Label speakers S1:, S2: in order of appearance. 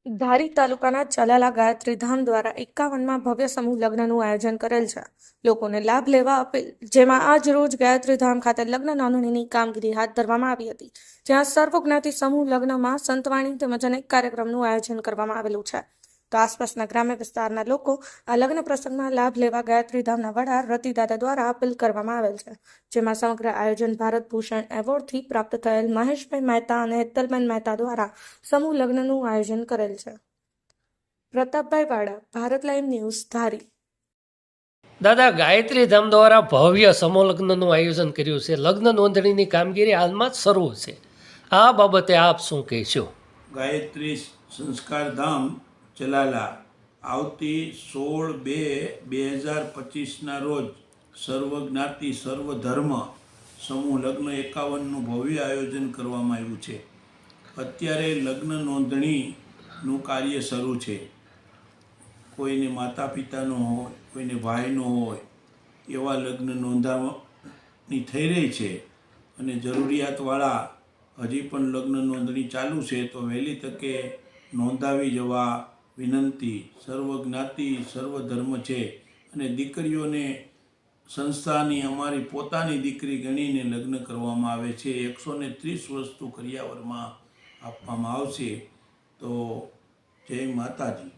S1: ધારી તાલુકાના ચલાલા ગાયત્રી ધામ દ્વારા 51માં ભવ્ય સમૂહ લગ્નનું આયોજન કરેલ છે. લોકોને લાભ લેવા અપીલ. જેમાં આજ રોજ ગાયત્રી ધામ ખાતે લગ્ન નોંધણીની કામગીરી હાથ ધરવામાં આવી હતી. જ્યાં સર્વજ્ઞાતિ સમૂહ લગ્નમાં સંતવાણી તેમજ અનેક કાર્યક્રમનું આયોજન કરવામાં આવેલું છે. તો આસપાસના ગ્રામ્ય વિસ્તારના લોકો આ લગ્ન પ્રસંગમાં લાભ લેવા ગાયત્રી ધામના વડા રતિદાદા દ્વારા અપીલ કરવામાં આવેલ છે. જેમાં સમગ્ર આયોજન ભારત ભૂષણ એવોર્ડથી પ્રાપ્ત થયેલ મહેશભાઈ મહેતા અને હેતલબેન મહેતા દ્વારા સમૂહ લગ્નનું આયોજન કરેલ છે. પ્રતાપભાઈ વાડા, ભારત લાઈવ ન્યૂઝ, ધારી.
S2: દાદા, ગાયત્રી ધામ દ્વારા ભવ્ય સમૂહ લગ્નનું આયોજન કર્યું છે. લગ્ન નોંધણીની કામગીરી હાલમાં જ શરૂ છે. આ બાબતે આપ શું કહેશો?
S3: ગાયત્રી સંસ્કાર ધામ ચલાલા આવતી 16/2/2025ના રોજ સર્વજ્ઞાતિ સર્વધર્મ સમૂહ લગ્ન 51નું ભવ્ય આયોજન કરવામાં આવ્યું છે. અત્યારે લગ્ન નોંધણીનું કાર્ય શરૂ છે. કોઈને માતા પિતાનો હોય, કોઈને ભાઈનો હોય, એવા લગ્ન નોંધણી થઈ રહી છે. અને જરૂરિયાતવાળા હજી પણ લગ્ન નોંધણી ચાલુ છે, તો વહેલી તકે નોંધાવી જવા વિનંતી. સર્વજ્ઞાતિ સર્વધર્મ છે અને દીકરીઓને સંસ્થાની અમારી પોતાની દીકરી ગણીને લગ્ન કરવામાં આવે છે. 130 વસ્તુ કરિયાવરમાં આપવામાં આવશે. તો જય માતાજી.